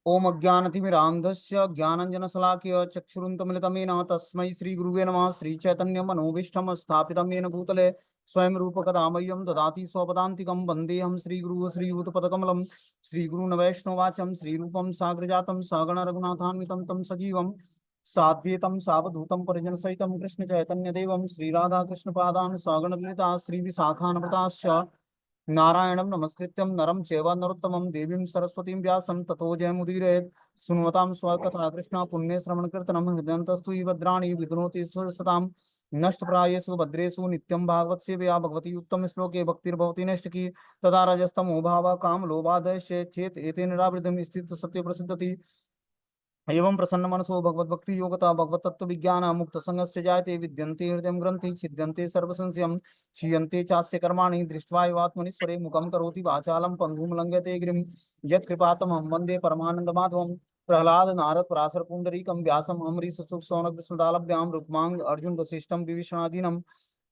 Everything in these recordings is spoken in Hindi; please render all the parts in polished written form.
ओम अज्ञानतिमिरान्धस्य ज्ञानञ्जनशलाकया चक्षुरुन्मिलितं येन तस्मै श्रीगुरुवे नमः। श्रीचैतन्यं मनोभीष्टं स्थापितं येन भूतले स्वयं रूपकदा मह्यं ददाति स्वपदान्तिकं। वन्देऽहं श्रीगुरुः श्रीयुतपदकमलं। श्रीगुरून् वैष्णवाचं श्रीरूपं साग्रजातं सहगण रघुनाथान्वितं तं सजीवं साद्वैतं सावधूतं परिजनसहितं कृष्णचैतन्यदेवं श्रीराधाकृष्णपादान् सहगण ललिता श्रीविशाखान्विताश्च नारायणं नमस्कृत्यं नरं चैव नरोत्तमं देवीं सरस्वतीं व्यासं ततो जयमुदीरयेत्। शृण्वतां स्वकथा कृष्ण पुण्यश्रवणकीर्तनं हृदयन्तस्तु हि भद्राणि विद्नोति सुरसतां नष्टप्रायेषु भद्रेषु नित्यं भागवत सेवया भगवती उत्तम श्लोके भक्तिर्भवति नैष्टिकी तदा रजस्तमो भावः कामलोभादय चेत एतेन निरावृतं स्थित सत्य प्रसिद्धति एवं प्रसन्न मनसो भगवत भक्ति योगता भगवत तत्व विज्ञान मुक्त संगस्य जायते विद्यन्ते हृदय ग्रंथि छिद्यन्ते सर्वसंशयं क्षीयन्ते चास्य कर्माणि दृष्ट्वा एवात्मनीश्वरे मुखं करोति वाचालं पंगुं लंघयते गिरिं यत्कृपातमहं वन्दे परमानन्दमाधवं। प्रह्लाद नारद पराशर पुंडरीकं व्यासम् अम्बरीश सुख सौनक स्मृतालभ्यां रुक्मांग अर्जुन वसिष्ठं विभीषणादीनं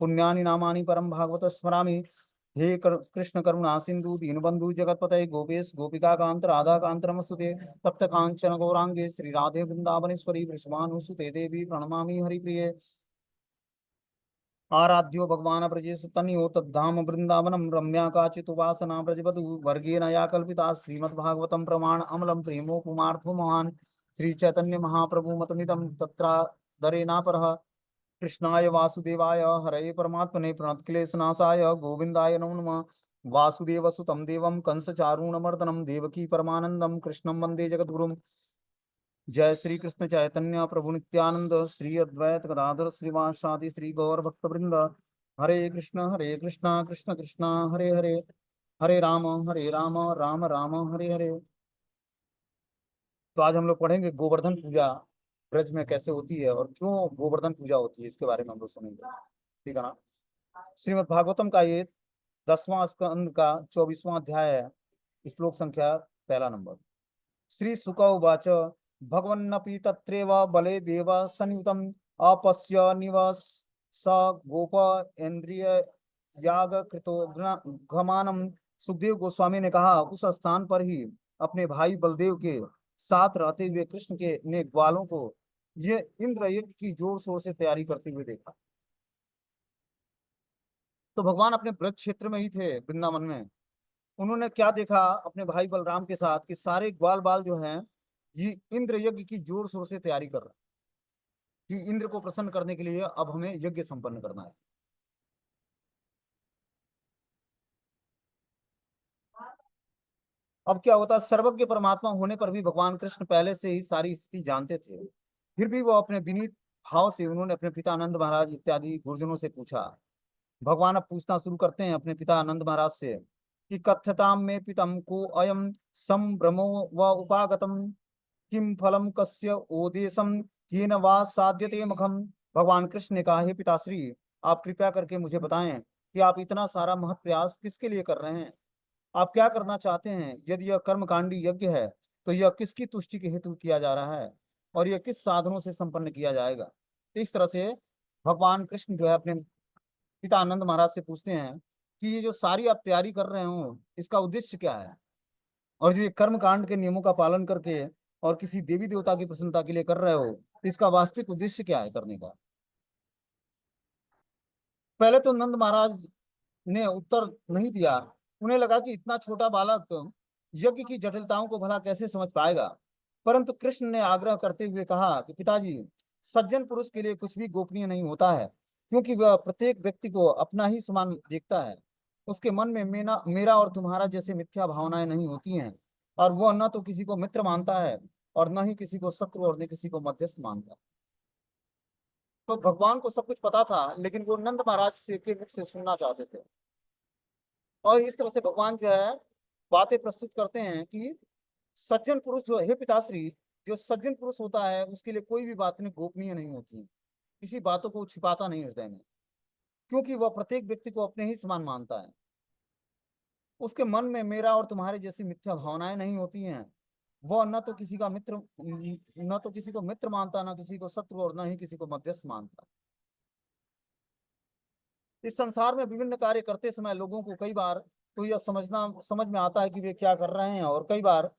पुण्यानि नामानि परं भागवत स्मरामि। हे कृष्ण करुणा सिंधु दीनबंधु जगतपते गोपेश गोपिका कांत राधा कांत नमस्तुते तप्त कांचन गौरांगे श्री राधे वृंदावनेश्वरी वृषभानुसुते देवी प्रणमामि हरिप्रिये। आराध्यो भगवान् ब्रजेश तनयो तद्धाम वृंदावनम रम्या काचिदुपासना ब्रजवधु वर्गेण या कल्पिता श्रीमद्भागवतं प्रमाण अमलम प्रेमो कुमार्थो महान्। श्री चैतन्य महाप्रभु मतमिदं तत्रादरेनापरः। कृष्णाय वासुदेवाय हरये परमात्मने प्रणतक्लेशनाशाय गोविंदाय नमो नमः। वासुदेवसुतं देवं कंसचारूणमर्दनं देवकी परमानंदं कृष्णं वन्दे जगद्गुरुं। जय श्री कृष्ण चैतन्य प्रभु नित्यानंद श्री अद्वैत गदाधर श्रीवासादि श्री गौर भक्त वृंद। हरे कृष्णा कृष्ण कृष्णा हरे हरे, हरे राम राम राम हरे हरे। तो आज हम लोग पढ़ेंगे गोवर्धन पूजा ब्रज में कैसे होती है और क्यों गोवर्धन पूजा होती है, इसके बारे में हम लोग सुनेंगे। ठीक है ना। श्रीमद् भागवतम का ये 10वां स्कंद का 24वां अध्याय है। श्लोक संख्या पहला नंबर। श्री सुक उवाच भगवन्नपि तत्रैव बले देव संयुतम् अपश्य निवस स गोप इंद्रिय याग कृतो घमानम। सुखदेव गोस्वामी ने कहा, उस स्थान पर ही अपने भाई बलदेव के साथ रहते हुए कृष्ण के ने ग्वालों को ये इंद्र यज्ञ की जोर शोर से तैयारी करते हुए देखा। तो भगवान अपने ब्रज क्षेत्र में ही थे वृंदावन में। उन्होंने क्या देखा अपने भाई बलराम के साथ कि सारे ग्वाल बाल जो हैं ये इंद्र यज्ञ की जोर शोर से तैयारी कर रहे हैं कि इंद्र को प्रसन्न करने के लिए अब हमें यज्ञ संपन्न करना है। अब क्या होता, सर्वज्ञ परमात्मा होने पर भी भगवान कृष्ण पहले से ही सारी स्थिति जानते थे। फिर भी वो अपने विनीत भाव से उन्होंने अपने पिता आनंद महाराज इत्यादि गुरुजनों से पूछा। भगवान अब पूछना शुरू करते हैं अपने पिता आनंद महाराज से कि कथ्यताम में पितम को अयम संभ्रमो व उपागतम किम फलम कस्य ओदेशम केन वा साध्यते मखम। भगवान कृष्ण ने कहा, हे पिताश्री, आप कृपया करके मुझे बताएं कि आप इतना सारा महत प्रयास किसके लिए कर रहे हैं। आप क्या करना चाहते हैं। यदि यह कर्मकांडी यज्ञ है तो यह किसकी तुष्टि के हेतु किया जा रहा है और यह किस साधनों से संपन्न किया जाएगा। तो इस तरह से भगवान कृष्ण जो है अपने पिता आनंद महाराज से पूछते हैं कि ये जो सारी आप तैयारी कर रहे हो इसका उद्देश्य क्या है, और जो ये कर्म कांड के नियमों का पालन करके और किसी देवी देवता की प्रसन्नता के लिए कर रहे हो तो इसका वास्तविक उद्देश्य क्या है करने का। पहले तो नंद महाराज ने उत्तर नहीं दिया। उन्हें लगा कि इतना छोटा बालक यज्ञ की जटिलताओं को भला कैसे समझ पाएगा। परंतु कृष्ण ने आग्रह करते हुए कहा कि पिताजी, सज्जन पुरुष के लिए कुछ भी गोपनीय नहीं होता है, क्योंकि वह प्रत्येक व्यक्ति को अपना ही समान देखता है। उसके मन में मेरा मेरा और तुम्हारा जैसे मिथ्या भावनाएं नहीं होती हैं, और वह न तो किसी को मित्र मानता है और न ही किसी को शत्रु और न किसी को मध्यस्थ मानता। तो भगवान को सब कुछ पता था, लेकिन वो नंद महाराज से के मुख से सुनना चाहते थे। और इस तरह से भगवान जो है बातें प्रस्तुत करते हैं कि सज्जन पुरुष जो है पिताश्री, जो सज्जन पुरुष होता है उसके लिए कोई भी बातें गोपनीय नहीं होती है। किसी बातों को छिपाता नहीं हृदय में, क्योंकि वह प्रत्येक व्यक्ति को अपने ही समान मानता है। उसके मन में मेरा और तुम्हारे जैसी मिथ्या भावनाएं नहीं होती हैं। वह न तो किसी का मित्र, न तो किसी को मित्र मानता, न किसी को शत्रु और न ही किसी को मध्यस्थ मानता। इस संसार में विभिन्न कार्य करते समय लोगों को कई बार तो यह समझ में आता है कि वे क्या कर रहे हैं, और कई बार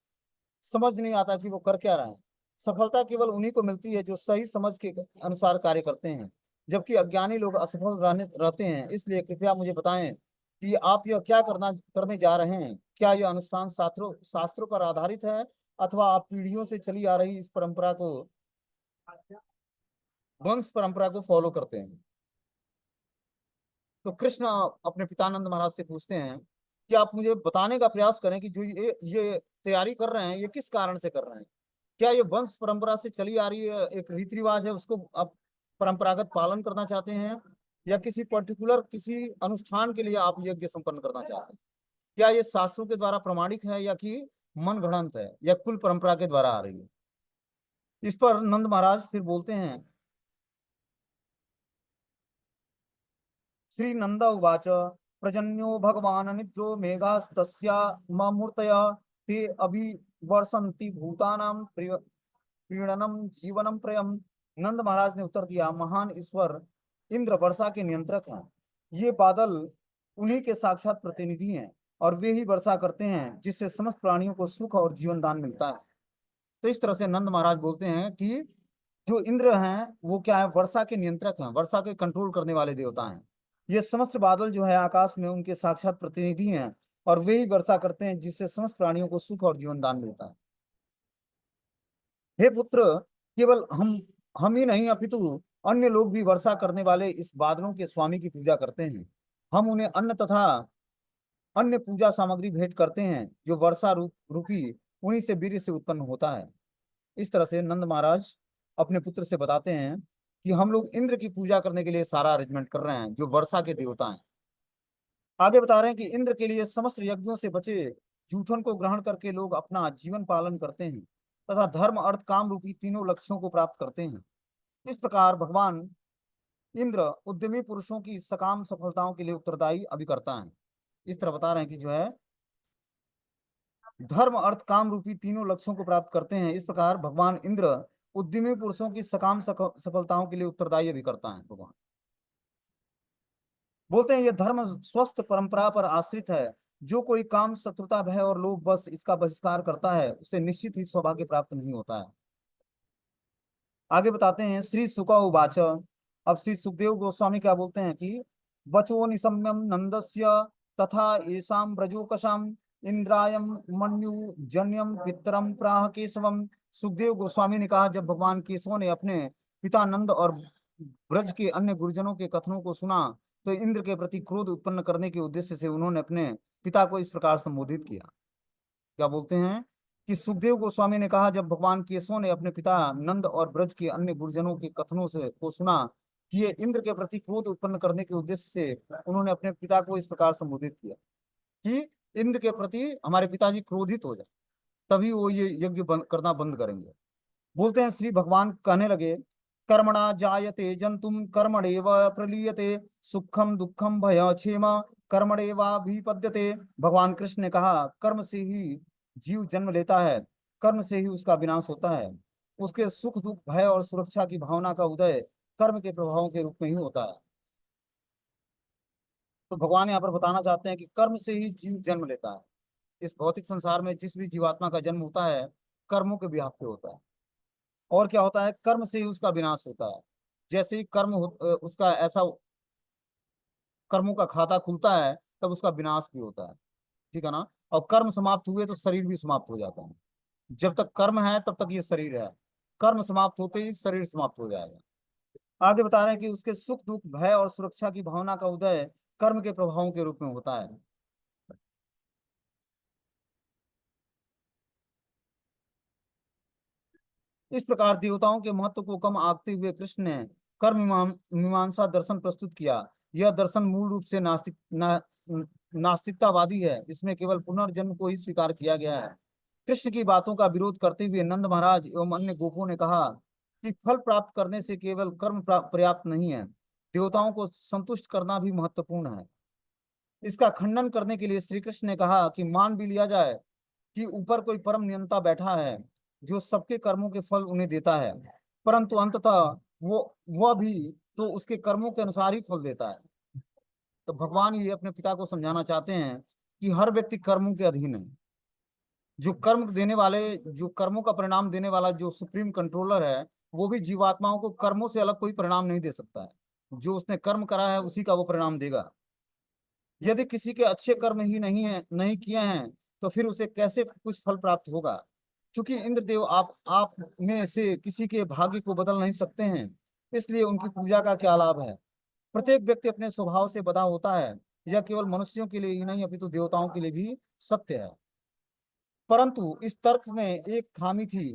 समझ नहीं आता कि वो कर क्या रहे हैं। सफलता केवल उन्हीं को मिलती है जो सही समझ के अनुसार कार्य करते हैं, जबकि अज्ञानी लोग असफल रहते हैं। इसलिए कृपया मुझे बताएं कि आप यह क्या करने जा रहे हैं। क्या यह अनुष्ठान शास्त्रों शास्त्रों पर आधारित है, अथवा आप पीढ़ियों से चली आ रही इस परंपरा को, वंश परंपरा को फॉलो करते हैं। तो कृष्ण अपने पितानंद महाराज से पूछते हैं कि आप मुझे बताने का प्रयास करें कि जो ये तैयारी कर रहे हैं, ये किस कारण से कर रहे हैं। क्या ये वंश परंपरा से चली आ रही है एक रीति रिवाज है, उसको आप परंपरागत पालन करना चाहते हैं, या किसी पर्टिकुलर किसी अनुष्ठान के लिए आप यज्ञ संपन्न करना चाहते हैं। क्या ये शास्त्रों के द्वारा प्रमाणिक है, या कि मन गढ़ंत है, या कुल परंपरा के द्वारा आ रही है। इस पर नंद महाराज फिर बोलते हैं, श्री नंद उवाच प्रजन्यो भगवान निद्रो मेघास्तस्या मूर्तय ते अभिवर्षन्ति भूतानां प्रीणनम जीवनम प्रयम। नंद महाराज ने उत्तर दिया, महान ईश्वर इंद्र वर्षा के नियंत्रक हैं। ये बादल उन्हीं के साक्षात प्रतिनिधि हैं, और वे ही वर्षा करते हैं जिससे समस्त प्राणियों को सुख और जीवन दान मिलता है। तो इस तरह से नंद महाराज बोलते हैं कि जो इंद्र हैं वो क्या है, वर्षा के नियंत्रक हैं, वर्षा के कंट्रोल करने वाले देवता हैं। ये समस्त बादल जो है आकाश में उनके साक्षात प्रतिनिधि हैं, और वे ही वर्षा करते हैं जिससे समस्त प्राणियों को सुख और जीवन दान मिलता है। हे पुत्र, केवल हम ही नहीं अपितु अन्य लोग भी वर्षा करने वाले इस बादलों के स्वामी की पूजा करते हैं। हम उन्हें अन्न तथा अन्य पूजा सामग्री भेंट करते हैं, जो वर्षा रूपी उन्हीं से वीर्य से उत्पन्न होता है। इस तरह से नंद महाराज अपने पुत्र से बताते हैं कि हम लोग इंद्र की पूजा करने के लिए सारा अरेंजमेंट कर रहे हैं, जो वर्षा के देवता हैं। आगे बता रहे हैं कि इंद्र के लिए समस्त यज्ञों से बचे जूठन को ग्रहण करके लोग अपना जीवन पालन करते हैं, तथा धर्म अर्थ काम रूपी तीनों लक्ष्यों को प्राप्त करते हैं। इस प्रकार भगवान इंद्र उद्यमी पुरुषों की सकाम सफलताओं के लिए उत्तरदायी अभी करता है। इस तरह बता रहे हैं कि जो है धर्म अर्थ काम रूपी तीनों लक्ष्यों को प्राप्त करते हैं। इस प्रकार भगवान इंद्र उद्यमी पुरुषों की सकाम सफलताओं के लिए उत्तरदायी भी करता है। भगवान बोलते हैं, यह धर्म स्वस्थ परंपरा पर आश्रित है। जो कोई काम शत्रुता भय और लोभ बस इसका बहिष्कार करता है, उसे निश्चित ही सौभाग्य प्राप्त नहीं होता है। आगे बताते हैं, श्री सुक उवाच। अब श्री सुखदेव गोस्वामी क्या बोलते हैं कि वचो निशम्यम नंदस्य तथा येषाम ब्रजोकशाम इंद्रायम मन्यु जन्यम पितरम प्राह केशवम। सुखदेव गोस्वामी ने कहा, जब भगवान केशव ने अपने पिता नंद और ब्रज के अन्य गुरुजनों के कथनों को सुना, तो इंद्र के प्रति क्रोध उत्पन्न करने के उद्देश्य से उन्होंने अपने पिता को इस प्रकार संबोधित किया। क्या बोलते हैं कि सुखदेव गोस्वामी ने कहा, जब भगवान केशव ने अपने पिता नंद और ब्रज के अन्य गुरुजनों के कथनों से को सुना कि ये इंद्र के प्रति क्रोध उत्पन्न करने के उद्देश्य से उन्होंने अपने पिता को इस प्रकार संबोधित किया कि इंद्र के प्रति हमारे पिताजी क्रोधित हो जाए, तभी वो ये यज्ञ करना बंद करेंगे। बोलते हैं, श्री भगवान कहने लगे, कर्मणा जायते जंतुम कर्मणेव प्रलीयते सुखम दुखम भय क्षेम कर्मणेवाभिपद्यते। भगवान कृष्ण ने कहा, कर्म से ही जीव जन्म लेता है, कर्म से ही उसका विनाश होता है। उसके सुख दुख भय और सुरक्षा की भावना का उदय कर्म के प्रभावों के रूप में ही होता है। तो भगवान यहाँ पर बताना चाहते हैं कि कर्म से ही जीव जन्म लेता है। इस भौतिक संसार में जिस भी जीवात्मा का जन्म होता है, कर्मों के बिहाफ पे होता है। और क्या होता है, कर्म से ही उसका विनाश होता है। जैसे ही उसका ऐसा कर्मों का खाता खुलता है, तब उसका विनाश भी होता है। ठीक है ना। और कर्म समाप्त हुए तो शरीर भी समाप्त हो जाता है। जब तक कर्म है तब तक ये शरीर है, कर्म समाप्त होते ही शरीर समाप्त हो जाएगा। आगे बता रहे हैं कि उसके सुख दुख भय और सुरक्षा की भावना का उदय कर्म के प्रभावों के रूप में होता है। इस प्रकार देवताओं के महत्व को कम आंकते हुए कृष्ण ने कर्म मीमांसा दर्शन प्रस्तुत किया। यह दर्शन मूल रूप से नास्तिकतावादी है। इसमें केवल पुनर्जन्म को ही स्वीकार किया गया है। कृष्ण की बातों का विरोध करते हुए नंद महाराज एवं अन्य गोपों ने कहा कि फल प्राप्त करने से केवल कर्म पर्याप्त नहीं है, देवताओं को संतुष्ट करना भी महत्वपूर्ण है। इसका खंडन करने के लिए श्री कृष्ण ने कहा कि मान भी लिया जाए कि ऊपर कोई परम नियंता बैठा है, जो सबके कर्मों के फल उन्हें देता है, परंतु अंततः वह भी तो उसके कर्मों के अनुसार ही फल देता है। तो भगवान ये अपने पिता को समझाना चाहते हैं कि हर व्यक्ति कर्मों के अधीन है। जो कर्म देने वाले, जो कर्मों का परिणाम देने वाला जो सुप्रीम कंट्रोलर है, वो भी जीवात्माओं को कर्मों से अलग कोई परिणाम नहीं दे सकता है। जो उसने कर्म करा है उसी का वो परिणाम देगा। यदि किसी के अच्छे कर्म ही नहीं किए हैं, तो फिर उसे कैसे कुछ फल प्राप्त होगा? क्योंकि इंद्रदेव आप में से किसी के भाग्य को बदल नहीं सकते हैं, इसलिए उनकी पूजा का क्या लाभ है? प्रत्येक व्यक्ति अपने स्वभाव से बधा होता है। यह केवल मनुष्यों के लिए ही नहीं अपितु देवताओं के लिए भी सत्य है। परंतु इस तर्क में एक खामी थी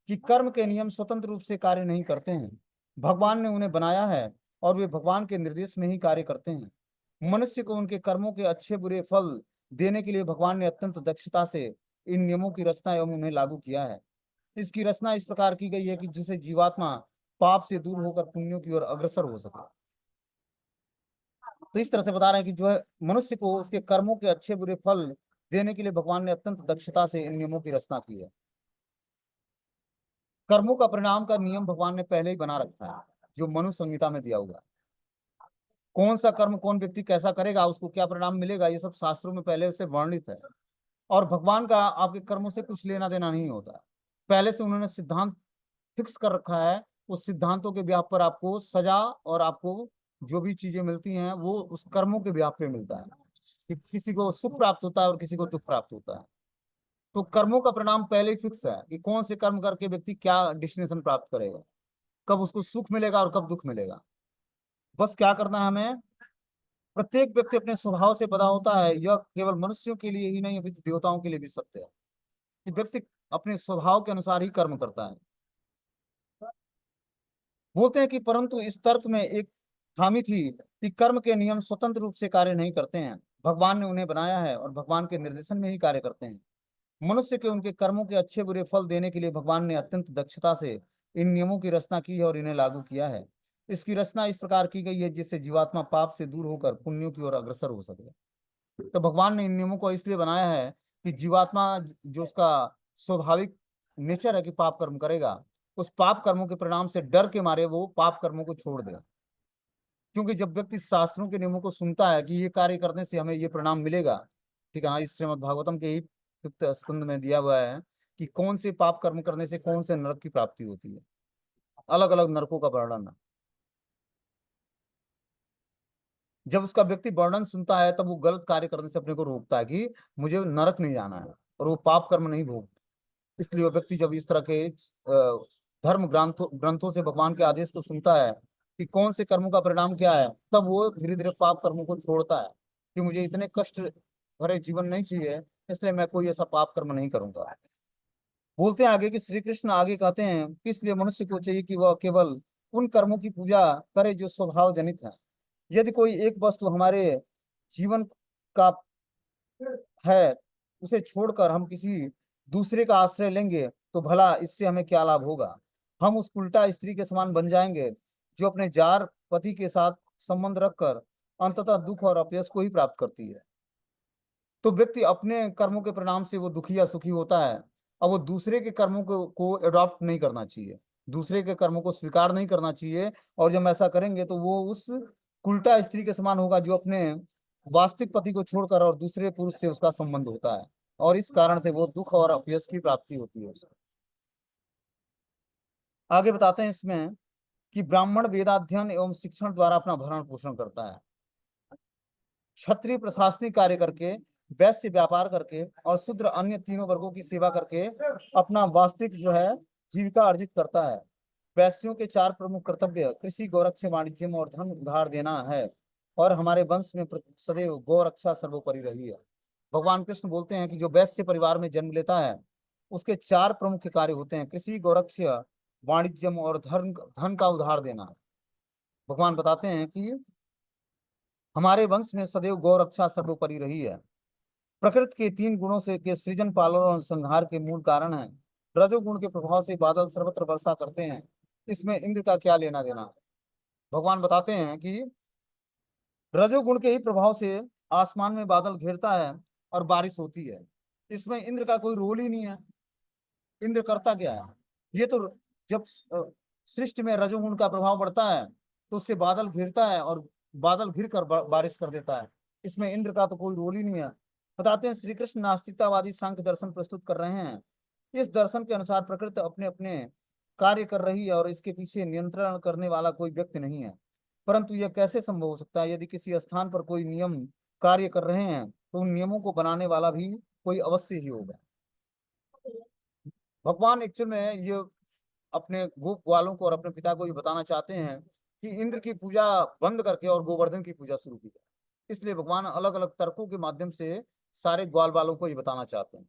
कि कर्म के नियम स्वतंत्र रूप से कार्य नहीं करते हैं। भगवान ने उन्हें बनाया है और वे भगवान के निर्देश में ही कार्य करते हैं। मनुष्य को उनके कर्मों के अच्छे बुरे फल देने के लिए भगवान ने अत्यंत दक्षता से इन नियमों की रचना एवं उन्हें लागू किया है। इसकी रचना इस प्रकार की गई है कि जिसे जीवात्मा पाप से दूर होकर पुण्यों की ओर अग्रसर हो सके। तो इस तरह से बता रहे हैं कि जो है मनुष्य को उसके कर्मों के अच्छे बुरे फल देने के लिए भगवान ने अत्यंत दक्षता से इन नियमों की रचना की है। कर्मों का परिणाम का नियम भगवान ने पहले ही बना रखा है, जो मनु संहिता में दिया हुआ है। कौन सा कर्म कौन व्यक्ति कैसा करेगा, उसको क्या परिणाम मिलेगा, ये सब शास्त्रों में पहले से वर्णित है। और भगवान का आपके कर्मों से कुछ लेना देना नहीं होता। पहले से उन्होंने सिद्धांत फिक्स कर रखा है। उस सिद्धांतों के ब्याह पर आपको सजा और आपको जो भी चीजें मिलती हैं वो उस कर्मों के ब्याह पे मिलता है। कि किसी को सुख प्राप्त होता है और किसी को दुख प्राप्त होता है। तो कर्मों का परिणाम पहले ही फिक्स है कि कौन से कर्म करके व्यक्ति क्या डेस्टिनेशन प्राप्त करेगा, कब उसको सुख मिलेगा और कब दुख मिलेगा। बस क्या करना है हमें? प्रत्येक व्यक्ति अपने स्वभाव से पैदा होता है। यह केवल मनुष्यों के लिए ही नहीं अपितु देवताओं के लिए भी सत्य है कि व्यक्ति अपने स्वभाव के अनुसार ही कर्म करता है। बोलते हैं कि परंतु इस तर्क में एक खामी थी कि कर्म के नियम स्वतंत्र रूप से कार्य नहीं करते हैं। भगवान ने उन्हें बनाया है और भगवान के निर्देशन में ही कार्य करते हैं। मनुष्य के उनके कर्मों के अच्छे बुरे फल देने के लिए भगवान ने अत्यंत दक्षता से इन नियमों की रचना की है और इन्हें लागू किया है। इसकी रचना इस प्रकार की गई है जिससे जीवात्मा पाप से दूर होकर पुण्यों की ओर अग्रसर हो सके। तो भगवान ने इन नियमों को इसलिए बनाया है कि जीवात्मा जो उसका स्वाभाविक नेचर है कि पाप कर्म करेगा, उस पाप कर्मों के परिणाम से डर के मारे वो पाप कर्मों को छोड़ दे। क्योंकि जब व्यक्ति शास्त्रों के नियमों को सुनता है कि ये कार्य करने से हमें ये परिणाम मिलेगा, ठीक है, हाँ, इस श्रीमद् भागवतम के ही 5th स्कंद में दिया हुआ है कि कौन से पाप कर्म करने से कौन से नरक की प्राप्ति होती है। अलग अलग नरकों का वर्णन है। जब उसका व्यक्ति वर्णन सुनता है तब वो गलत कार्य करने से अपने को रोकता है कि मुझे नरक नहीं जाना है और वो पाप कर्म नहीं भोग। इसलिए वो व्यक्ति जब इस तरह के धर्म ग्रंथों से भगवान के आदेश को सुनता है कि कौन से कर्मों का परिणाम क्या है, तब वो धीरे धीरे पाप कर्मों को छोड़ता है कि मुझे इतने कष्ट भरे जीवन नहीं चाहिए, इसलिए मैं कोई ऐसा पाप कर्म नहीं करूंगा। बोलते हैं आगे कि श्री कृष्ण आगे कहते हैं कि इसलिए मनुष्य को चाहिए कि वह केवल उन कर्मों की पूजा करे जो स्वभाव जनित है। यदि कोई एक वस्तु हमारे जीवन का है, उसे छोड़कर हम किसी दूसरे का आश्रय लेंगे तो भला इससे हमें क्या लाभ होगा? हम उस उल्टा स्त्री के समान बन जाएंगे जो अपने जार पति के साथ संबंध रखकर अंततः दुख और अपयश को ही प्राप्त करती है। तो व्यक्ति अपने कर्मों के परिणाम से वो दुखी या सुखी होता है। अब वो दूसरे के कर्मों को अडॉप्ट नहीं करना चाहिए, दूसरे के कर्मों को स्वीकार नहीं करना चाहिए। और जब ऐसा करेंगे तो वो उस उल्टा स्त्री के समान होगा जो अपने वास्तविक पति को छोड़कर और दूसरे पुरुष से उसका संबंध होता है, और इस कारण से वो दुख और अपयश की प्राप्ति होती है उसको। आगे बताते हैं इसमें कि ब्राह्मण वेदाध्ययन एवं शिक्षण द्वारा अपना भरण पोषण करता है। क्षत्रिय प्रशासनिक कार्य करके, वैश्य व्यापार करके और शूद्र अन्य तीनों वर्गों की सेवा करके अपना वास्तविक जो है जीविका अर्जित करता है। वैश्यों के 4 प्रमुख कर्तव्य कृषि, गौरक्षा, वाणिज्य और धन उधार देना है। और हमारे वंश में सदैव गौरक्षा सर्वोपरि रही है। भगवान कृष्ण बोलते हैं कि जो वैश्य परिवार में जन्म लेता है उसके 4 प्रमुख कार्य होते हैं: कृषि, गौरक्षा, वाणिज्यम और धन धन का उधार देना। भगवान बताते हैं कि हमारे वंश में सदैव गौ रक्षा सर्वोपरि रही है। प्रकृति के 3 गुणों से के सृजन, पालन और संहार के मूल कारण है। रजोगुण के प्रभाव से बादल सर्वत्र वर्षा करते हैं, इसमें इंद्र का क्या लेना देना? भगवान बताते हैं कि रजोगुण के ही प्रभाव से आसमान में बादल घेरता है और बारिश होती है। इसमें इंद्र का कोई रोल ही नहीं है। इंद्र करता क्या है? ये तो जब सृष्टि में रजोगुण का प्रभाव बढ़ता है तो उससे बादल घिरता है और बादल घिर कर बारिश कर देता है। इसमें इंद्र का तो कोई रोल ही नहीं है। बताते हैं श्री कृष्ण नास्तिकतावादी सांख्य दर्शन प्रस्तुत कर रहे हैं। इस दर्शन के अनुसार प्रकृति अपने अपने कार्य कर रही है और इसके पीछे नियंत्रण करने वाला कोई व्यक्ति नहीं है। परंतु यह कैसे संभव हो सकता है? यदि किसी स्थान पर कोई नियम कार्य कर रहे हैं तो उन नियमों को बनाने वाला भी कोई अवश्य ही होगा। भगवान एक्चुअल में ये अपने गोप ग्वालों को और अपने पिता को भी बताना चाहते हैं कि इंद्र की पूजा बंद करके और गोवर्धन की पूजा शुरू की जाए। इसलिए भगवान अलग अलग तर्कों के माध्यम से सारे ग्वाल बालों को ये बताना चाहते हैं।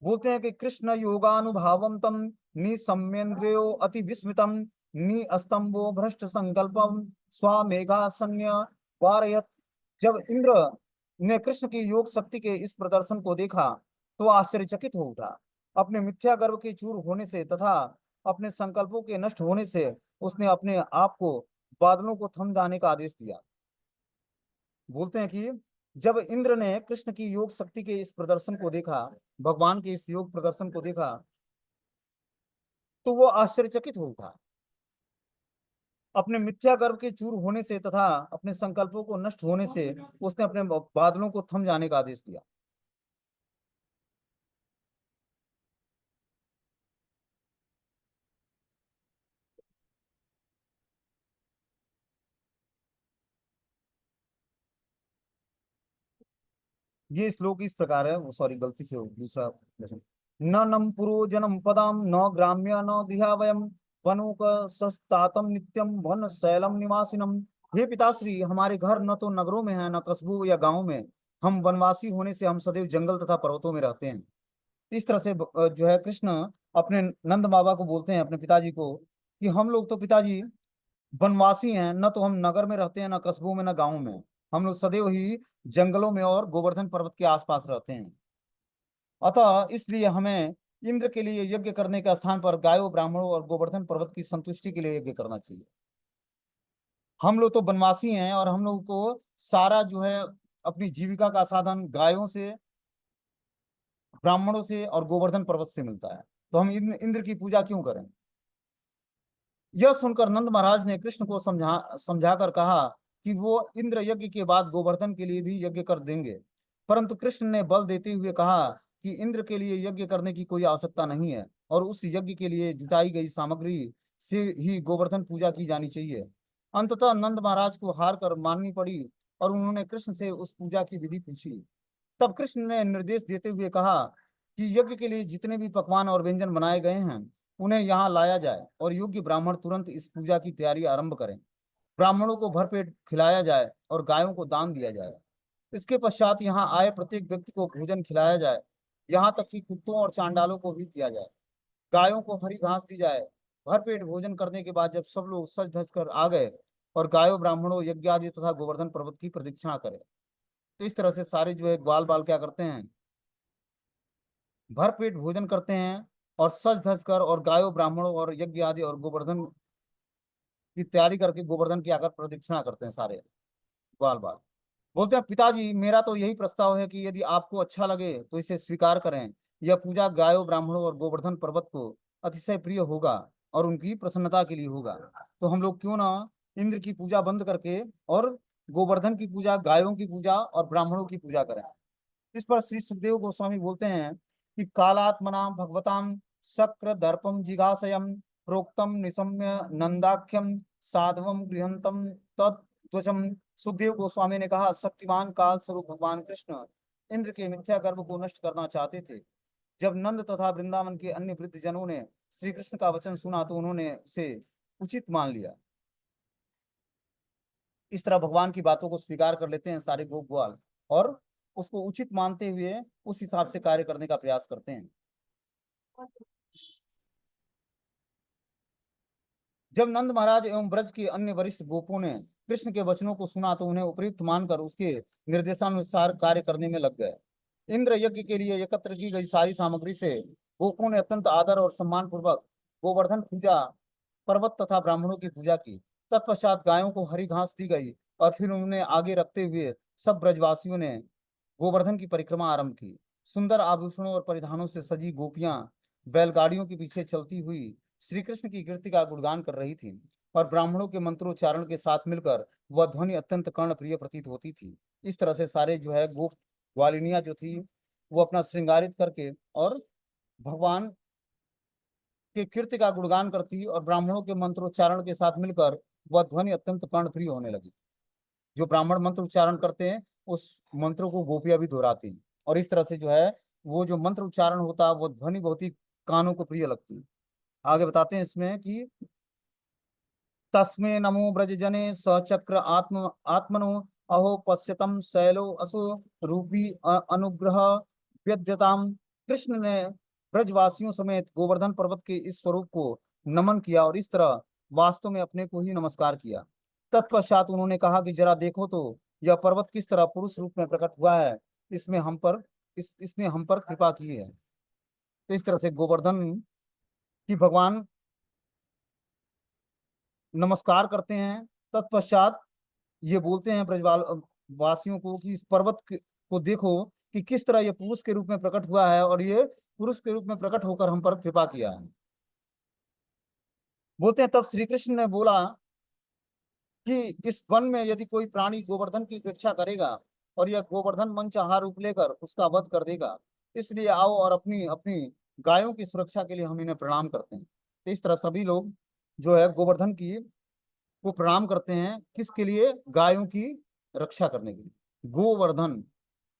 बोलते हैं कि कृष्ण योगानुभावम तम निसम्येन्द्रियो अति विस्मितम नि अस्तंभो भ्रष्ट संकल्पम स्वामेघासन्य वारयत। जब इंद्र ने कृष्ण की योग शक्ति के इस प्रदर्शन को देखा तो आश्चर्यचकित हो उठा। अपने मिथ्या गर्व के चूर होने से तथा अपने संकल्पों के नष्ट होने से उसने अपने आप को बादलों को थम जाने का आदेश दिया। बोलते हैं कि जब इंद्र ने कृष्ण की योग शक्ति के इस प्रदर्शन को देखा, भगवान के इस योग प्रदर्शन को देखा, तो वो आश्चर्यचकित हो उठा। अपने मिथ्या गर्व के चूर होने से तथा अपने संकल्पों को नष्ट होने से उसने अपने बादलों को थम जाने का आदेश दिया। ये श्लोक इस प्रकार है, वो सॉरी गलती से दूसरा लेसन। न नम पुरो जनम पदम न ग्राम्य न गृहा वयम वनोक सस्तातम नित्यम वन शैलम निवासिनम। हे पिताश्री, हमारे घर न तो नगरों में है न कस्बों या गांवों में। हम वनवासी होने से हम सदैव जंगल तथा पर्वतों में रहते हैं। इस तरह से जो है कृष्ण अपने नंद बाबा को बोलते हैं, अपने पिताजी को, कि हम लोग तो पिताजी वनवासी हैं, न तो हम नगर में रहते हैं न कस्बों में न गाँव में। हम लोग सदैव ही जंगलों में और गोवर्धन पर्वत के आसपास रहते हैं। अतः इसलिए हमें इंद्र के लिए यज्ञ करने के स्थान पर गायों ब्राह्मणों और गोवर्धन पर्वत की संतुष्टि के लिए यज्ञ करना चाहिए। हम लोग तो वनवासी हैं और हम लोग को सारा जो है अपनी जीविका का साधन गायों से, ब्राह्मणों से और गोवर्धन पर्वत से मिलता है। तो हम इंद्र की पूजा क्यों करें? यह सुनकर नंद महाराज ने कृष्ण को समझाकर कहा कि वो इंद्र यज्ञ के बाद गोवर्धन के लिए भी यज्ञ कर देंगे। परंतु कृष्ण ने बल देते हुए कहा कि इंद्र के लिए यज्ञ करने की कोई आवश्यकता नहीं है और उस यज्ञ के लिए जुटाई गई सामग्री से ही गोवर्धन पूजा की जानी चाहिए। अंततः नंद महाराज को हार कर माननी पड़ी और उन्होंने कृष्ण से उस पूजा की विधि पूछी। तब कृष्ण ने निर्देश देते हुए कहा कि यज्ञ के लिए जितने भी पकवान और व्यंजन बनाए गए हैं उन्हें यहाँ लाया जाए और योग्य ब्राह्मण तुरंत इस पूजा की तैयारी आरंभ करें। ब्राह्मणों को भरपेट खिलाया जाए और गायों को दान दिया जाए। इसके पश्चात यहाँ आए प्रत्येक व्यक्ति को भोजन खिलाया जाए, यहाँ तक कि कुत्तों और चांडालों को भी दिया जाए। गायों को हरी घास दी जाए। भरपेट भोजन करने के बाद जब सब लोग सज धज कर आ गए और गायों ब्राह्मणों यज्ञ आदि तथा गोवर्धन पर्वत की प्रदक्षिणा करें, तो इस तरह से सारे जो है ग्वाल बाल क्या करते हैं, भरपेट भोजन करते हैं और सज धज कर और गायों ब्राह्मणों और यज्ञ आदि और गोवर्धन की तैयारी करके गोवर्धन की आकर प्रदक्षिणा करते हैं सारे ग्वाल बाल। बोलते हैं पिताजी, मेरा तो यही प्रस्ताव है कि यदि आपको अच्छा लगे तो इसे स्वीकार करें। यह पूजा गायों ब्राह्मणों और गोवर्धन पर्वत को अतिशय प्रिय होगा और उनकी प्रसन्नता के लिए होगा। तो हम लोग क्यों ना इंद्र की पूजा बंद करके और गोवर्धन की पूजा, गायों की पूजा और ब्राह्मणों की पूजा करें। इस पर श्री सुखदेव गोस्वामी बोलते हैं कि कालात्मना भगवताम शक्र दर्पम जिगाशयम प्रोक्तम निशम्य नंदाख्यम साधवम गृहंतम तत्वचम। सुखदेव गोस्वामी ने कहा, शक्तिमान काल स्वरूप भगवान कृष्ण इंद्र के मिथ्या गर्भ को नष्ट करना चाहते थे। जब नंद तथा वृंदावन के अन्य वृद्ध जनों ने श्री कृष्ण का वचन सुना तो उन्होंने उसे उचित मान लिया। इस तरह भगवान की बातों को स्वीकार कर लेते हैं सारे गोप ग्वाल और उसको उचित मानते हुए उस हिसाब से कार्य करने का प्रयास करते हैं। जब नंद महाराज एवं ब्रज के अन्य वरिष्ठ गोपों ने कृष्ण के वचनों को सुना तो उन्हें उपयुक्त मानकर उसके निर्देशानुसार कार्य करने में लग गए। इंद्र यज्ञ के लिए एकत्र की गई सारी सामग्री से गोपों ने अत्यंत आदर और सम्मान पूर्वक गोवर्धन पूजा, पर्वत तथा ब्राह्मणों की पूजा की। तत्पश्चात गायों को हरी घास दी गई और फिर उन्हें आगे रखते हुए सब ब्रजवासियों ने गोवर्धन की परिक्रमा आरंभ की। सुंदर आभूषणों और परिधानों से सजी गोपियां बैलगाड़ियों के पीछे चलती हुई श्री कृष्ण की कीर्ति का गुणगान कर रही थी और ब्राह्मणों के मंत्रोच्चारण के साथ मिलकर वह ध्वनि अत्यंत कर्णप्रिय प्रतीत होती थी। इस तरह से सारे जो है गोप ग्वालिनियां जो थी वो अपना श्रृंगारित करके और भगवान के कीर्ति का गुणगान करती और ब्राह्मणों के मंत्रोच्चारण के साथ मिलकर वह ध्वनि अत्यंत कर्णप्रिय होने लगी। जो ब्राह्मण मंत्र उच्चारण करते हैं उस मंत्रों को गोपियां भी दोहराती हैं और इस तरह से जो है वो जो मंत्र उच्चारण होता है वो ध्वनि बहुत ही कानों को प्रिय लगती है। आगे बताते हैं इसमें कि तस्मे नमो ब्रज जने सचक्र आत्मनो अहो पश्यतम शैलो असो रूपी अनुग्रह व्यद्यताम। कृष्ण ने ब्रजवासियों समेत गोवर्धन पर्वत के इस स्वरूप को नमन किया और इस तरह वास्तव में अपने को ही नमस्कार किया। तत्पश्चात उन्होंने कहा कि जरा देखो तो यह पर्वत किस तरह पुरुष रूप में प्रकट हुआ है, इसमें हम पर इसने हम पर कृपा की है। तो इस तरह से गोवर्धन की भगवान नमस्कार करते हैं। तत्पश्चात ये बोलते हैं ब्रजवाल वासियों को कि इस पर्वत को देखो कि किस तरह ये पुरुष के रूप में प्रकट हुआ है और ये पुरुष के रूप में प्रकट होकर हम पर कृपा किया है। बोलते हैं तब श्री कृष्ण ने बोला कि इस वन में यदि कोई प्राणी गोवर्धन की उपेक्षा करेगा और यह गोवर्धन मनचाहा रूप लेकर उसका वध कर देगा, इसलिए आओ और अपनी अपनी गायों की सुरक्षा के लिए हम इन्हें प्रणाम करते हैं। तो इस तरह सभी लोग जो है गोवर्धन की को प्रणाम करते हैं, किसके लिए? गायों की रक्षा करने के लिए। गोवर्धन,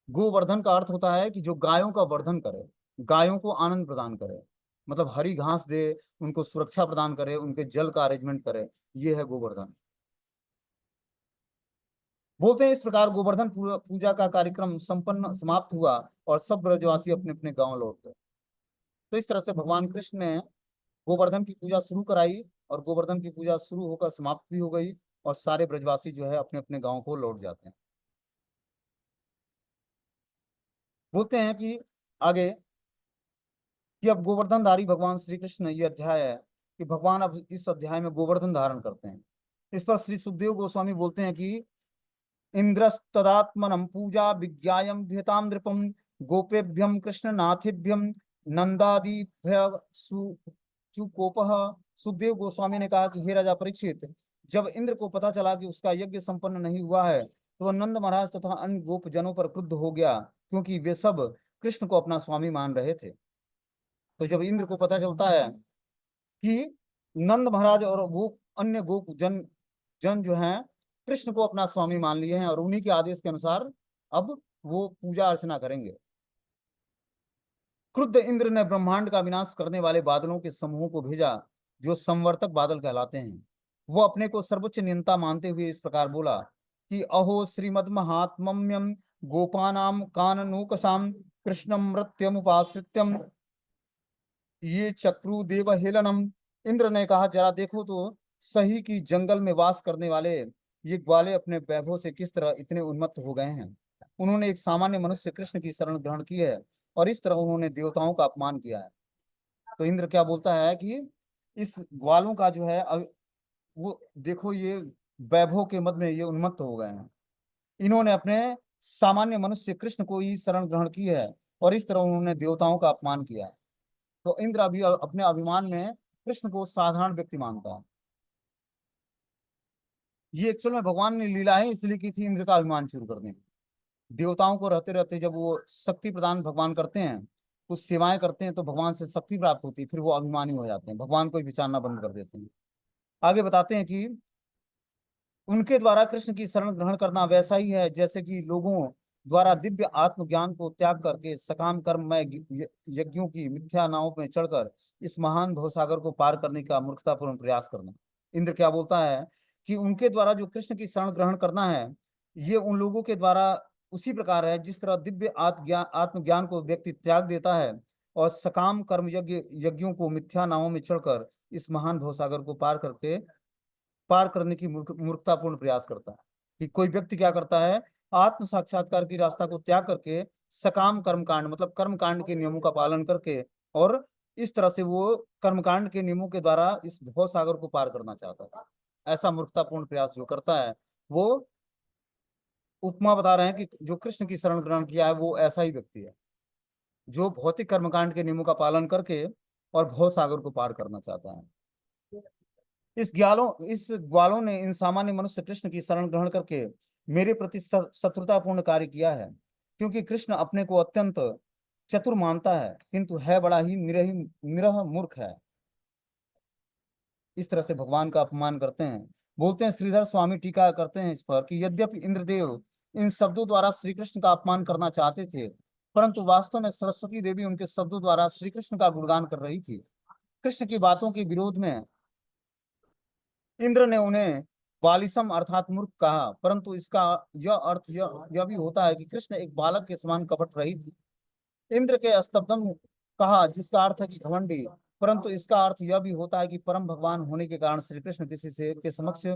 गोवर्धन का अर्थ होता है कि जो गायों का वर्धन करे, गायों को आनंद प्रदान करे, मतलब हरी घास दे, उनको सुरक्षा प्रदान करे, उनके जल का अरेंजमेंट करे, ये है गोवर्धन। बोलते हैं इस प्रकार गोवर्धन पूजा का कार्यक्रम संपन्न समाप्त हुआ और सब ब्रजवासी अपने अपने गांव लौट गए। तो इस तरह से भगवान कृष्ण ने गोवर्धन की पूजा शुरू कराई और गोवर्धन की पूजा शुरू होकर समाप्त भी हो गई और सारे ब्रजवासी जो है अपने अपने गांव को लौट जाते हैं। बोलते हैं कि आगे कि अब गोवर्धनधारी भगवान श्री कृष्ण, ये अध्याय है कि भगवान अब इस अध्याय में गोवर्धन धारण करते हैं। इस पर श्री सुखदेव गोस्वामी बोलते हैं कि इंद्रस्तदात्मनम पूजा विज्ञायम भियताम नृपम गोपेभ्यम कृष्णनाथिभ्यम नंदादिभ्य सुकोपः। सुखदेव गोस्वामी ने कहा कि हे राजा परीक्षित, जब इंद्र को पता चला कि उसका यज्ञ संपन्न नहीं हुआ है तो वह नंद महाराज तथा अन्य गोप जनों पर क्रुद्ध हो गया, क्योंकि वे सब कृष्ण को अपना स्वामी मान रहे थे। तो जब इंद्र को पता चलता है कि नंद महाराज और वो अन्य गोप जन जन जो हैं कृष्ण को अपना स्वामी मान लिए हैं और उन्हीं के आदेश के अनुसार अब वो पूजा अर्चना करेंगे, क्रुद्ध इंद्र ने ब्रह्मांड का विनाश करने वाले बादलों के समूह को भेजा जो संवर्तक बादल कहलाते हैं। वो अपने को सर्वोच्च नियंता मानते हुए इस प्रकार बोला कि अहो श्रीमद महात्म्यम गोपानाम काननूकसाम कृष्णम मृत्युमुपाश्रित्यम ये चक्रु देव हेलनम। इंद्र ने कहा जरा देखो तो सही की जंगल में वास करने वाले ये ग्वाले अपने वैभव से किस तरह इतने उन्मत्त हो गए हैं। उन्होंने एक सामान्य मनुष्य कृष्ण की शरण ग्रहण की है और इस तरह उन्होंने देवताओं का अपमान किया है। तो इंद्र क्या बोलता है कि इस ग्वालों का जो है वो देखो ये वैभव के मद में ये उन्मत्त हो गए हैं, इन्होंने अपने सामान्य मनुष्य कृष्ण को ही शरण ग्रहण की है और इस तरह उन्होंने देवताओं का अपमान किया है। तो इंद्र अभी अपने अभिमान में कृष्ण को साधारण व्यक्ति मानता है। ये एक्चुअल में भगवान ने लीला है इसलिए की थी इंद्र का अभिमान शुरू करने की। देवताओं को रहते रहते जब वो शक्ति प्रदान भगवान करते हैं, कुछ सेवाएं करते हैं तो भगवान से शक्ति प्राप्त होती है, फिर वो अभिमानी हो जाते हैं, भगवान को ही विचारना बंद कर देते हैं। आगे बताते हैं कि उनके द्वारा कृष्ण की शरण ग्रहण करना वैसा ही है जैसे कि लोगों द्वारा दिव्य आत्मज्ञान को त्याग करके सकाम कर्ममय यज्ञों की मिथ्या नावों में चढ़कर इस महान भवसागर को पार करने का मूर्खतापूर्ण प्रयास करना। इंद्र क्या बोलता है कि उनके द्वारा जो कृष्ण की शरण ग्रहण करना है ये उन लोगों के द्वारा उसी प्रकार है जिस तरह दिव्य आत्मज्ञान को व्यक्ति त्याग देता है और सकाम कर्म यज्ञों को मिथ्या नावों में चढ़कर इस महान भवसागर को पार करने की मूर्खतापूर्ण प्रयास करता है। कि कोई व्यक्ति क्या करता है, आत्म साक्षात्कार की रास्ता को त्याग करके सकाम कर्मकांड मतलब कर्मकांड के नियमों का पालन करके और इस तरह से वो कर्मकांड के नियमों के द्वारा इस भव सागर को पार करना चाहता है। ऐसा मूर्खतापूर्ण प्रयास जो करता है वो उपमा बता रहे हैं कि जो कृष्ण की शरण ग्रहण किया है वो ऐसा ही व्यक्ति है जो भौतिक कर्मकांड के नियमों का पालन करके और भव सागर को पार करना चाहता है। इस ग्वालों ने इन सामान्य मनुष्य कृष्ण की शरण ग्रहण करके मेरे प्रति शत्रुतापूर्ण कार्य किया है, क्योंकि कृष्ण अपने को अत्यंत चतुर मानता है किंतु है बड़ा ही निरह मूर्ख है। इस तरह से भगवान का अपमान करते हैं। बोलते हैं श्रीधर स्वामी टीका करते हैं इस पर कि यद्यपि इंद्रदेव इन शब्दों द्वारा श्री कृष्ण का अपमान करना चाहते थे, परंतु वास्तव में सरस्वती देवी उनके शब्दों द्वारा श्री कृष्ण का गुणगान कर रही थी। कृष्ण की बातों के विरोध में इंद्र ने उन्हें बालिसम अर्थात मूर्ख कहा, परंतु इसका यह अर्थ यह भी होता है कि कृष्ण एक बालक के समान कपट रहित। इंद्र के स्तब्धम कहा, जिसका अर्थ है कि घमंडी, परंतु इसका अर्थ यह भी होता है कि परम भगवान होने के कारण श्री कृष्ण किसी से के समक्ष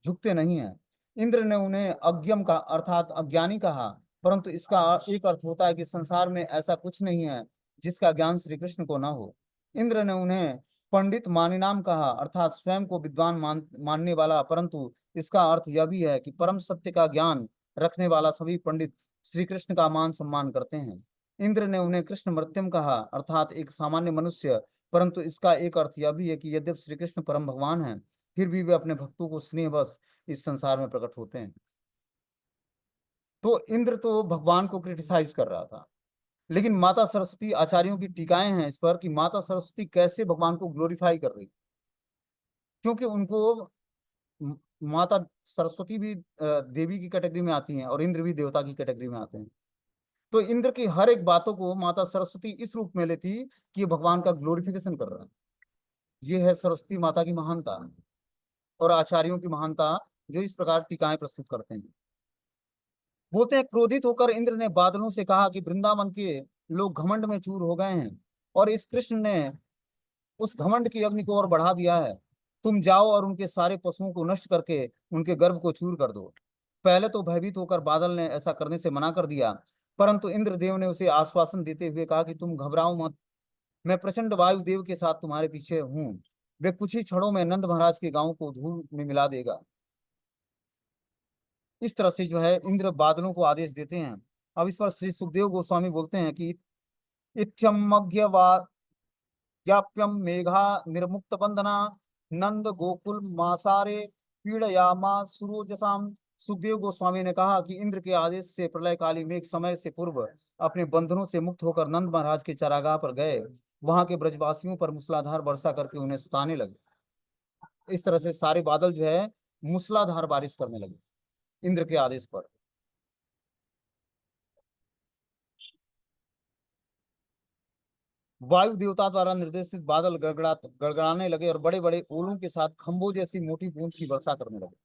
झुकते नहीं है। इंद्र ने उन्हें अज्ञम का अर्थात अज्ञानी कहा, परंतु इसका एक अर्थ होता है कि संसार में ऐसा कुछ नहीं है जिसका ज्ञान श्री कृष्ण को न हो। इंद्र ने उन्हें पंडित मानिनाम कहा, अर्थात स्वयं को विद्वान मानने वाला, परंतु इसका अर्थ यह भी है कि परम सत्य का ज्ञान रखने वाला सभी पंडित श्री कृष्ण का मान सम्मान करते हैं। इंद्र ने उन्हें कृष्ण मर्त्यम कहा, अर्थात एक सामान्य मनुष्य, परंतु इसका एक अर्थ यह भी है कि यद्यपि श्री कृष्ण परम भगवान हैं, फिर भी वे अपने भक्तों को स्नेहवश इस संसार में प्रकट होते हैं। तो इंद्र तो भगवान को क्रिटिसाइज कर रहा था, लेकिन माता सरस्वती, आचार्यों की टीकाएं हैं इस पर कि माता सरस्वती कैसे भगवान को ग्लोरीफाई कर रही, क्योंकि उनको म- माता सरस्वती भी देवी की कैटेगरी में आती हैं और इंद्र भी देवता की कैटेगरी में आते हैं। तो इंद्र की हर एक बातों को माता सरस्वती इस रूप में लेती कि ये भगवान का ग्लोरिफिकेशन कर रहा है। ये है सरस्वती माता की महानता और आचार्यों की महानता, जो इस प्रकार टीकाएं प्रस्तुत करते हैं। बोलते हैं क्रोधित होकर इंद्र ने बादलों से कहा कि वृंदावन के लोग घमंड में चूर हो गए हैं और इस कृष्ण ने उस घमंड की अग्नि को और बढ़ा दिया है। तुम जाओ और उनके सारे पशुओं को नष्ट करके उनके गर्भ को चूर कर दो। पहले तो भयभीत होकर बादल ने ऐसा करने से मना कर दिया, परंतु इंद्रदेव ने उसे आश्वासन देते हुए कहा कि तुम घबराओ मत, मैं प्रचंड वायुदेव के साथ तुम्हारे पीछे हूँ। वे कुछ ही क्षणों में नंद महाराज के गांव को धूल में मिला देगा। इस तरह से जो है इंद्र बादलों को आदेश देते हैं। अब इस पर श्री सुखदेव गोस्वामी बोलते हैं कि इत्थमज्ञ व्याप्यम मेघा निर्मुक्त बंधना नंद गोकुल मासारे पीड़यामा सुरोजसाम। सुखदेव गोस्वामी ने कहा कि इंद्र के आदेश से प्रलयकाली मेघ समय से पूर्व अपने बंधनों से मुक्त होकर नंद महाराज के चरागाह पर गए। वहां के ब्रजवासियों पर मूसलाधार वर्षा करके उन्हें सताने लगे। इस तरह से सारे बादल जो है मूसलाधार बारिश करने लगे इंद्र के आदेश पर। वायु देवता द्वारा निर्देशित बादल गड़गड़ाने लगे और बड़े बड़े ओलों के साथ खंभों जैसी मोटी बूंद की वर्षा करने लगे।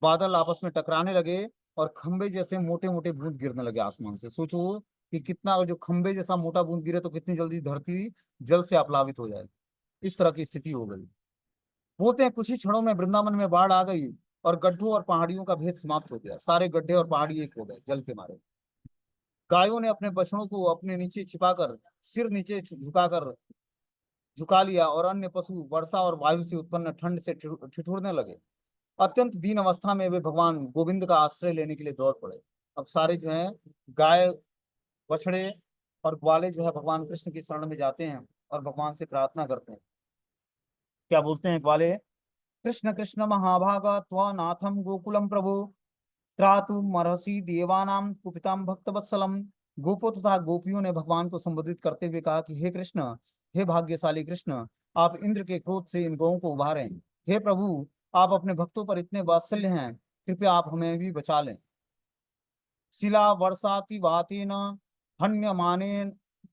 बादल आपस में टकराने लगे और खंबे जैसे मोटे मोटे बूंद गिरने लगे आसमान से। सोचो कि कितना, अगर जो खंबे जैसा मोटा बूंद गिरे तो कितनी जल्दी धरती जल से आप्लावित हो जाएगी। इस तरह की स्थिति हो गई। बोलते हैं कुछ ही क्षणों में वृंदावन में बाढ़ आ गई और गड्ढों और पहाड़ियों का भेद समाप्त हो गया। सारे गड्ढे और पहाड़ी एक हो गए जल के मारे। गायों ने अपने बछड़ों को अपने नीचे छिपाकर सिर नीचे झुकाकर झुका लिया और अन्य पशु वर्षा और वायु से उत्पन्न ठंड से ठिठुरने लगे। अत्यंत दीन अवस्था में वे भगवान गोविंद का आश्रय लेने के लिए दौड़ पड़े। अब सारे जो हैं गाय, बछड़े और ग्वाले जो है भगवान कृष्ण की शरण में जाते हैं और भगवान से प्रार्थना करते हैं। क्या बोलते हैं ग्वाले? कृष्ण कृष्ण महाभाग त्वनाथम गोकुलम प्रभु त्रातु मरहसी देवानाम कुपिताम भक्त वत्सलम। गोपो तथा गोपियों ने भगवान को संबोधित करते हुए कहा कि हे कृष्ण, हे भाग्यशाली कृष्ण, आप इंद्र के क्रोध से इन गौओं को उबारें। हे प्रभु, आप अपने भक्तों पर इतने वात्सल्य हैं, कृपया आप हमें भी बचा लें। शिला वर्षाति वातेन हन्यमानेन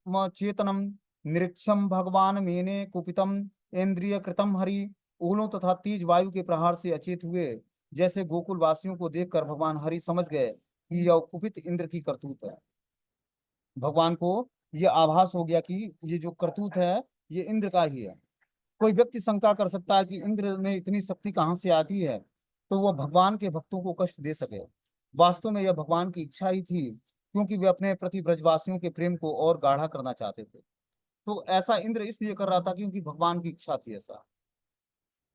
चेतनम निरीक्षम भगवान मेने कुपितम इंद्रिय कृतम हरि। ओलों तथा तेज वायु के प्रहार से अचेत हुए जैसे गोकुल वासियों को देखकर भगवान हरि समझ गए कि यह कुपित इंद्र की करतूत है। भगवान को यह आभास हो गया कि ये जो करतूत है ये इंद्र का ही है। कोई व्यक्ति शंका कर सकता है कि इंद्र में इतनी शक्ति कहाँ से आती है तो वह भगवान के भक्तों को कष्ट दे सके। वास्तव में यह भगवान की इच्छा ही थी, क्योंकि वे अपने प्रति ब्रजवासियों के प्रेम को और गाढ़ा करना चाहते थे। तो ऐसा इंद्र इसलिए कर रहा था क्योंकि भगवान की इच्छा थी ऐसा।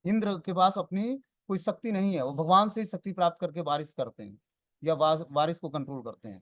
इंद्र के पास अपनी कोई शक्ति नहीं है, वो भगवान से ही शक्ति प्राप्त करके बारिश करते हैं या बारिश को कंट्रोल करते हैं।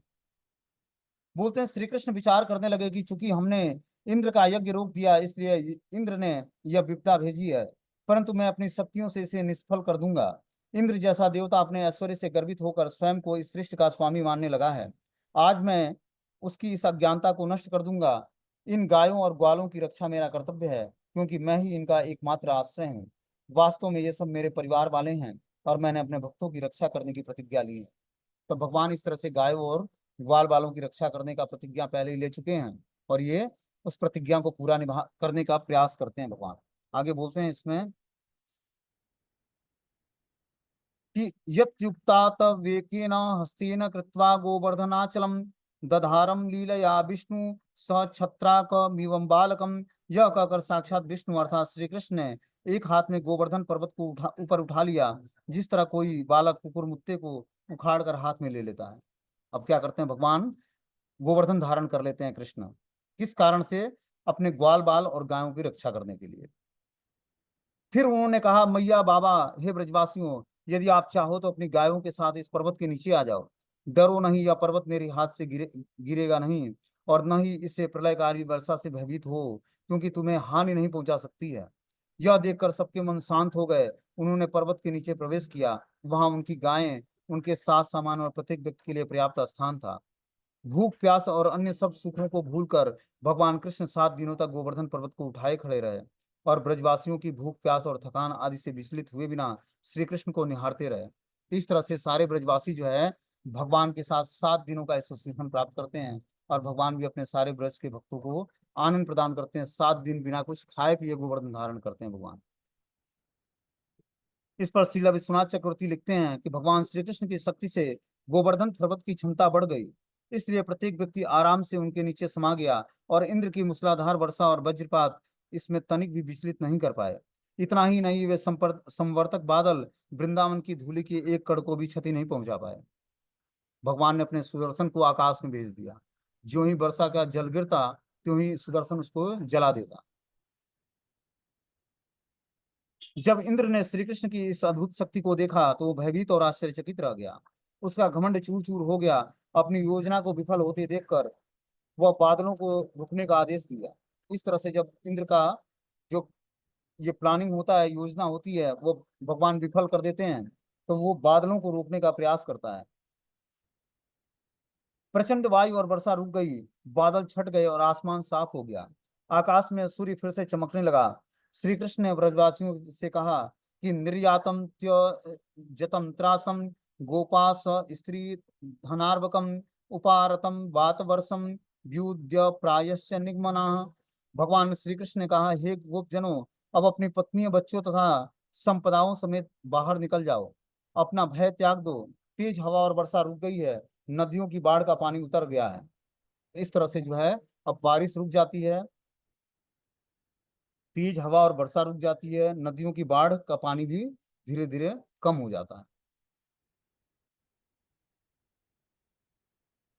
बोलते हैं श्री कृष्ण विचार करने लगे कि चूंकि हमने इंद्र का यज्ञ रोक दिया, इसलिए इंद्र ने यह विपदा भेजी है, परंतु मैं अपनी शक्तियों से इसे निष्फल कर दूंगा। इंद्र जैसा देवता अपने ऐश्वर्य से गर्वित होकर स्वयं को इस सृष्टि का स्वामी मानने लगा है। आज मैं उसकी इस अज्ञानता को नष्ट कर दूंगा। इन गायों और ग्वालों की रक्षा मेरा कर्तव्य है, क्योंकि मैं ही इनका एकमात्र आश्रय हूँ। वास्तव में ये सब मेरे परिवार वाले हैं और मैंने अपने भक्तों की रक्षा करने की प्रतिज्ञा ली है। तो भगवान इस तरह से गायों और ग्वाल बालों की रक्षा करने का प्रतिज्ञा पहले ही ले चुके हैं, और ये उस प्रतिज्ञा को पूरा निभा करने का प्रयास करते हैं भगवान। आगे बोलते हैं इसमें कि यत्युक्तात वेकेन हस्तेन कृत्वा गोवर्धनाचलम दधारम लीलया विष्णु स छत्राकमिवं बालकम। यह कहकर साक्षात विष्णु अर्थात श्री कृष्ण ने एक हाथ में गोवर्धन पर्वत को ऊपर उठा लिया, जिस तरह कोई बालक कुकुर मुत्ते को उखाड़ कर हाथ में ले लेता है। अब क्या करते हैं भगवान, गोवर्धन धारण कर लेते हैं कृष्ण। किस कारण से? अपने ग्वाल बाल और गायों की रक्षा करने के लिए। फिर उन्होंने कहा, मैया बाबा, हे ब्रजवासियों, यदि आप चाहो तो अपनी गायों के साथ इस पर्वत के नीचे आ जाओ। डरो नहीं, यह पर्वत मेरे हाथ से गिरेगा नहीं, और न ही इससे प्रलयकारी वर्षा से भयभीत हो, क्योंकि तुम्हें हानि नहीं पहुंचा सकती है। यह देखकर सबके मन शांत हो गए। उन्होंने पर्वत के नीचे प्रवेश किया। वहां उनकी गायें, उनके साथ सामान और प्रत्येक व्यक्ति के लिए पर्याप्त स्थान था। भूख प्यास और अन्य सब सुखों को भूलकर भगवान कृष्ण 7 दिनों तक गोवर्धन पर्वत को उठाए खड़े रहे, और ब्रजवासियों की भूख प्यास और थकान आदि से विचलित हुए बिना श्री कृष्ण को निहारते रहे। इस तरह से सारे ब्रजवासी जो है भगवान के साथ 7 दिनों का एसोसिएशन प्राप्त करते हैं, और भगवान भी अपने सारे ब्रज के भक्तों को आनंद प्रदान करते हैं। 7 दिन बिना कुछ खाए पिए गोवर्धन धारण करते हैं भगवान। इस पर श्रीला विश्वनाथ चक्रवर्ती लिखते हैं कि भगवान श्री कृष्ण की शक्ति से गोवर्धन पर्वत की क्षमता बढ़ गई, इसलिए प्रत्येक व्यक्ति आराम से उनके नीचे समा गया, और इंद्र की मूसलाधार वर्षा और वज्रपात इसमें तनिक भी विचलित नहीं कर पाए। इतना ही नहीं, वे संवर्तक बादल वृंदावन की धूलि की एक कण को भी क्षति नहीं पहुंचा पाए। भगवान ने अपने सुदर्शन को आकाश में भेज दिया। जो ही वर्षा का जल गिरता, त्यों ही सुदर्शन उसको जला देता। जब इंद्र ने श्री कृष्ण की इस अद्भुत शक्ति को देखा तो वो भयभीत और आश्चर्यचकित रह गया। उसका घमंड चूर चूर हो गया। अपनी योजना को विफल होते देखकर वह बादलों को रुकने का आदेश दिया। इस तरह से जब इंद्र का जो ये प्लानिंग होता है, योजना होती है, वो भगवान विफल कर देते हैं, तो वो बादलों को रोकने का प्रयास करता है। प्रचंड वायु और वर्षा रुक गई। बादल छट गए और आसमान साफ हो गया। आकाश में सूर्य फिर से चमकने लगा। श्री कृष्ण ने ब्रजवासियों से कहा कि निर्यातम त्यजतम त्रासम गोपास स्त्री धनार्वकम उपारतम वातवर्षम व्युद्य प्रायश्च निगमना। भगवान श्री कृष्ण ने कहा, हे गोप जनों, अब अपनी पत्नियों बच्चों तथा संपदाओं समेत बाहर निकल जाओ। अपना भय त्याग दो। तेज हवा और वर्षा रुक गई है। नदियों की बाढ़ का पानी उतर गया है। इस तरह से जो है अब बारिश रुक जाती है, तेज हवा और वर्षा रुक जाती है, नदियों की बाढ़ का पानी भी धीरे धीरे कम हो जाता है।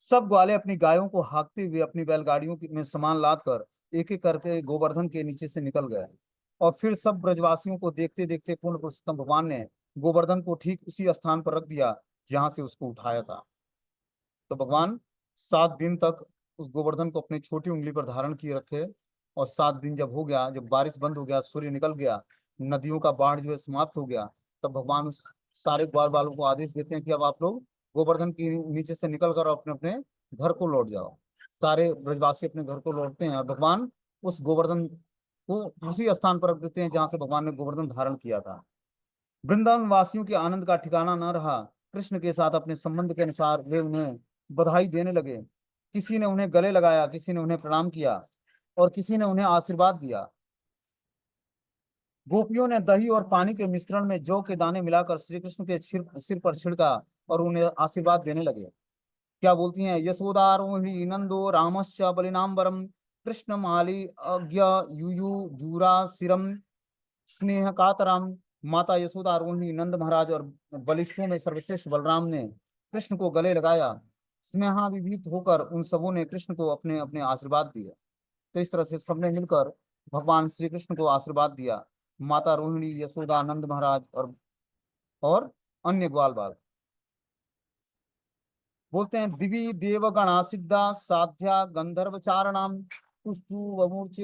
सब ग्वाले अपनी गायों को हाँकते हुए अपनी बैलगाड़ियों में सामान लाद कर एक एक करके गोवर्धन के नीचे से निकल गए। और फिर सब ब्रजवासियों को देखते देखते पूर्ण पुरुषोत्तम भगवान ने गोवर्धन को ठीक उसी स्थान पर रख दिया जहां से उसको उठाया था। तो भगवान 7 दिन तक उस गोवर्धन को अपनी छोटी उंगली पर धारण किए रखे। और 7 दिन जब हो गया, जब बारिश बंद हो गया, सूर्य निकल गया, नदियों का बाढ़ जो है समाप्त हो गया, तब भगवान उस सारे ग्वाल बालों को आदेश देते हैं कि अब आप लोग गोवर्धन के नीचे से निकल कर अपने अपने घर को लौट जाओ। सारे ब्रजवासी अपने घर को लौटते हैं, और भगवान उस गोवर्धन को उसी स्थान पर रख देते हैं जहां से भगवान ने गोवर्धन धारण किया था। वृंदावन वासियों के आनंद का ठिकाना न रहा। कृष्ण के साथ अपने संबंध के अनुसार वे उन्हें बधाई देने लगे। किसी ने उन्हें गले लगाया, किसी ने उन्हें प्रणाम किया, और किसी ने उन्हें आशीर्वाद दिया। गोपियों ने दही और पानी के मिश्रण में जौ के दाने मिलाकर श्री कृष्ण के सिर पर छिड़का और उन्हें आशीर्वाद देने लगे। क्या बोलती हैं, यशोदारोहि नंदो रामश्च बलिनाम्बरम कृष्ण माली अज्ञ युयु जूरा सिरम स्नेह कातराम। माता यशोदा, रोहिणी, नंद महाराज और बलिष्ठों में सर्वश्रेष्ठ बलराम ने कृष्ण को गले लगाया। स्नेहाविभूत होकर उन सबों ने कृष्ण को अपने अपने आशीर्वाद दिए। तो इस तरह से सबने मिलकर भगवान श्री कृष्ण को आशीर्वाद दिया। माता रोहिणी, यशोदा, नंद महाराज और अन्य ग्वाल बाल। बोलते हैं, दिवी देवगणा सिद्धा साध्या गंधर्व चारणाम तुष्टु वमूर्च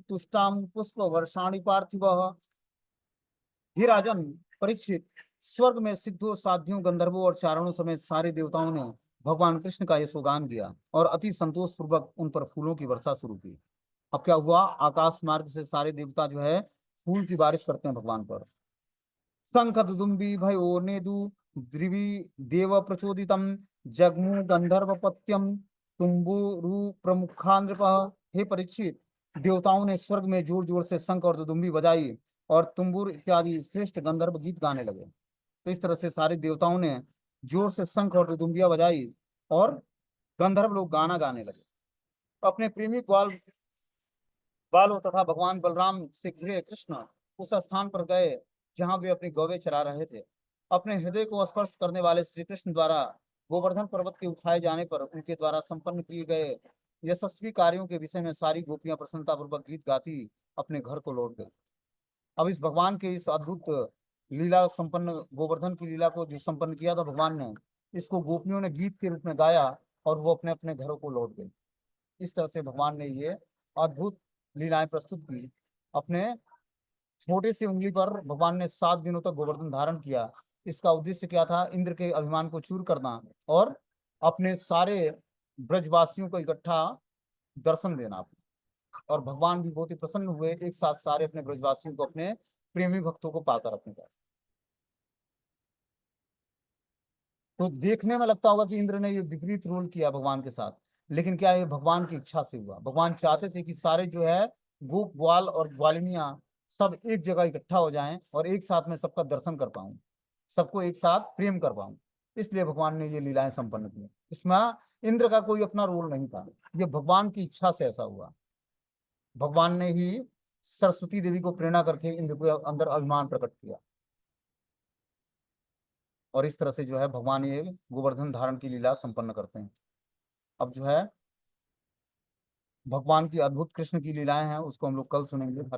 तुष्टाम पुष्प वर्षाणि पार्थिव। हे राजन, परीक्षित, स्वर्ग में सिद्धों, साध्यों, गंधर्वों और चारणों समेत सारे देवताओं ने भगवान कृष्ण का यशोगान किया और अति संतोष पूर्वक उन पर फूलों की वर्षा शुरू की। अब क्या हुआ, आकाश मार्ग से सारे देवता जो है फूल की बारिश करते हैं भगवान पर। शंख दुदुम्बी भयो नेदु द्रिवी देव प्रचोदितम जगमु गंधर्वपत्यम तुम्बुरु प्रमुखा नृप। हे परीक्षित, देवताओं ने स्वर्ग में जोर जोर से शंख और दुदुम्बी बजाई और तुम्बुर इत्यादि श्रेष्ठ गंधर्व गीत गाने लगे। तो इस तरह से सारे देवताओं ने जोर से शंख और दुदुम्बियां बजाई और गंधर्व लोग गाना गाने लगे। अपने प्रेमी ग्वाल बालों तथा भगवान बलराम से घिरे कृष्ण उस स्थान पर गए जहां वे अपनी गौवें चरा रहे थे। अपने हृदय को स्पर्श करने वाले श्री कृष्ण द्वारा गोवर्धन पर्वत के उठाए जाने पर उनके द्वारा संपन्न किए गए यशस्वी कार्यों के विषय में सारी गोपियां प्रसन्नता पूर्वक गीत गाती अपने घर को लौट गई। अब इस भगवान के इस अद्भुत लीला संपन्न गोवर्धन की लीला को जो संपन्न किया था भगवान ने, इसको गोपियों ने गीत के रूप में गाया और वो अपने अपने घरों को लौट गई। इस तरह से भगवान ने ये अद्भुत लीलाएं प्रस्तुत की। अपने छोटे से उंगली पर भगवान ने 7 दिनों तक गोवर्धन धारण किया। इसका उद्देश्य क्या था, इंद्र के अभिमान को चूर करना और अपने सारे ब्रजवासियों को इकट्ठा दर्शन देना। और भगवान भी बहुत ही प्रसन्न हुए, एक साथ सारे अपने ब्रजवासियों को, अपने प्रेमी भक्तों को पाकर अपने पास। तो देखने में लगता होगा कि इंद्र ने ये विपरीत रोल किया भगवान के साथ, लेकिन क्या ये भगवान की इच्छा से हुआ। भगवान चाहते थे कि सारे जो है गोप ग्वाल और ग्वालिनियां सब एक जगह इकट्ठा हो जाएं और एक साथ में सबका दर्शन कर पाऊं, सबको एक साथ प्रेम कर पाऊं। इसलिए भगवान ने ये लीलाएं संपन्न की। इसमें इंद्र का कोई अपना रोल नहीं था, ये भगवान की इच्छा से ऐसा हुआ। भगवान ने ही सरस्वती देवी को प्रेरणा करके इंद्र को अंदर अभिमान प्रकट किया। और इस तरह से जो है भगवान ये गोवर्धन धारण की लीला संपन्न करते हैं। अब जो है भगवान की अद्भुत कृष्ण की लीलाएं हैं उसको हम लोग कल सुनेंगे। हरे